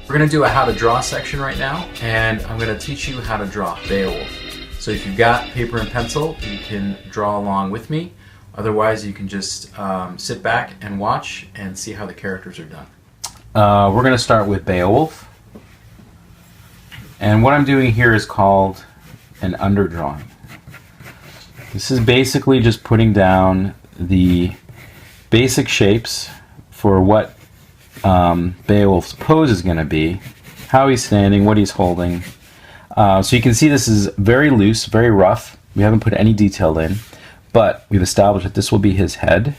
We're going to do a how to draw section right now, and I'm going to teach you how to draw Beowulf. So if you've got paper and pencil, you can draw along with me. Otherwise, you can just sit back and watch and see how the characters are done. We're going to start with Beowulf. And what I'm doing here is called an underdrawing. This is basically just putting down the basic shapes for what Beowulf's pose is going to be, how he's standing, what he's holding. So you can see this is very loose, very rough. We haven't put any detail in, but we've established that this will be his head.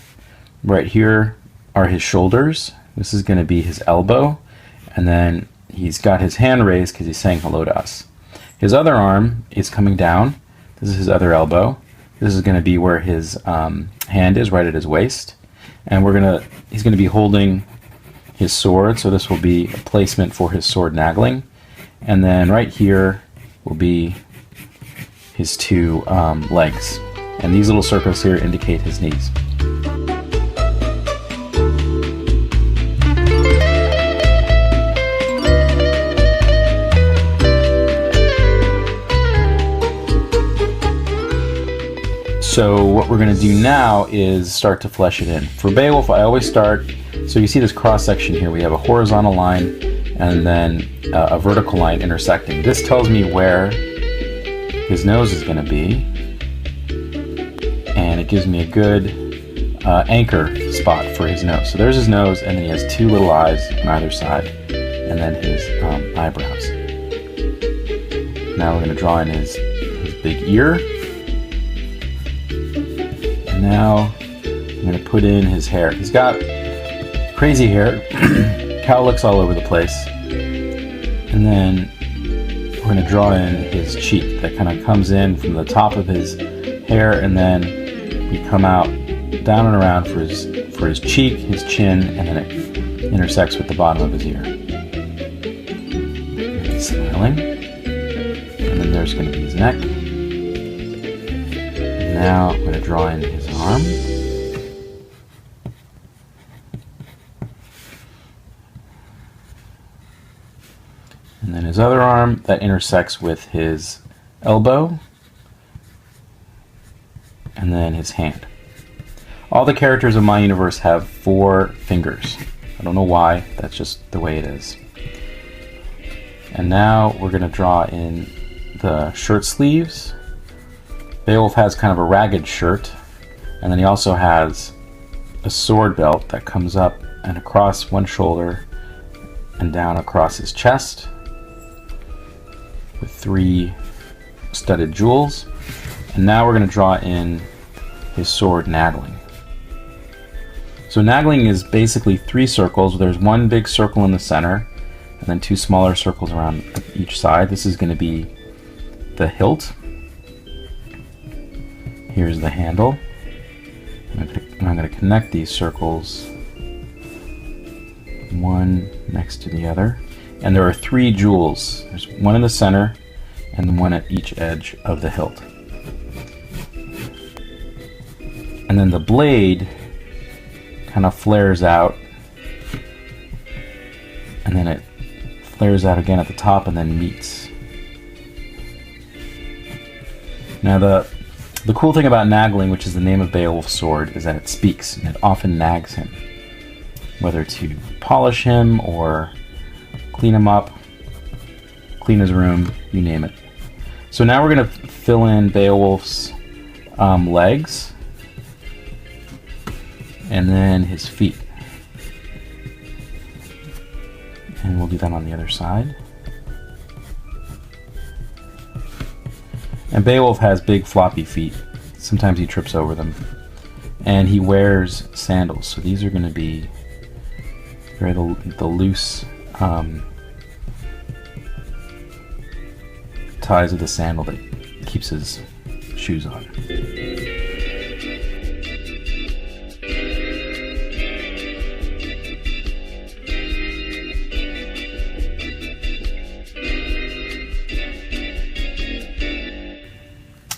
Right here are his shoulders. This is going to be his elbow, and then he's got his hand raised because he's saying hello to us. His other arm is coming down. This is his other elbow. This is going to be where his hand is, right at his waist. And he's going to be holding his sword, so this will be a placement for his sword naggling. And then right here will be his two legs. And these little circles here indicate his knees. So what we're going to do now is start to flesh it in. For Beowulf, I always start, so you see this cross section here, we have a horizontal line and then a vertical line intersecting. This tells me where his nose is going to be, and it gives me a good anchor spot for his nose. So there's his nose, and then he has two little eyes on either side, and then his eyebrows. Now we're going to draw in his big ear. Now I'm going to put in his hair. He's got crazy hair, cowlicks all over the place. And then we're going to draw in his cheek. That kind of comes in from the top of his hair, and then we come out down and around for his cheek, his chin, and then it intersects with the bottom of his ear. He's smiling. And then there's going to be his neck. Now I'm going to draw in his arm. And then his other arm that intersects with his elbow. And then his hand. All the characters in my universe have 4 fingers. I don't know why, that's just the way it is. And now we're going to draw in the shirt sleeves. Beowulf has kind of a ragged shirt, and then he also has a sword belt that comes up and across one shoulder and down across his chest with 3 studded jewels. And now we're going to draw in his sword naggling. So naggling is basically 3 circles. There's one big circle in the center and then 2 smaller circles around each side. This is going to be the hilt. Here's the handle. And I'm going to connect these circles, one next to the other. And there are 3 jewels. There's one in the center and one at each edge of the hilt. And then the blade kind of flares out, and then it flares out again at the top and then meets. Now the cool thing about naggling, which is the name of Beowulf's sword, is that it speaks, and it often nags him. Whether to polish him or clean him up, clean his room, you name it. So now we're going to fill in Beowulf's legs, and then his feet. And we'll do that on the other side. And Beowulf has big floppy feet. Sometimes he trips over them. And he wears sandals. So these are going to be very the loose ties of the sandal that keeps his shoes on.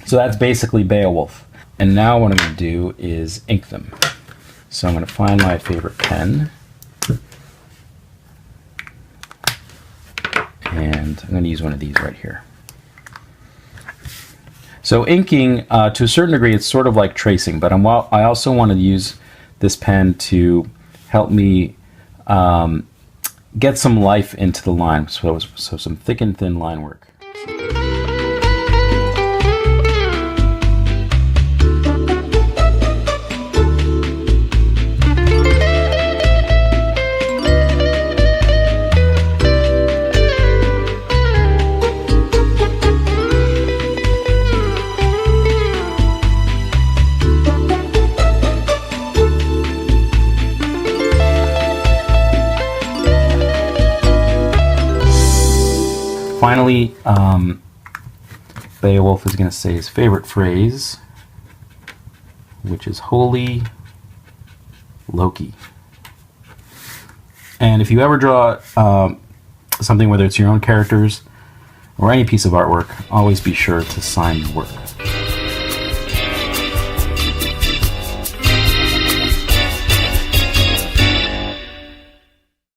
So that's basically Beowulf. And now what I'm going to do is ink them. So I'm going to find my favorite pen. And I'm going to use one of these right here. So inking, to a certain degree, it's sort of like tracing, but I also want to use this pen to help me get some life into the line, so some thick and thin line work. Finally, Beowulf is going to say his favorite phrase, which is "Holy Loki." And if you ever draw something, whether it's your own characters or any piece of artwork, always be sure to sign your work.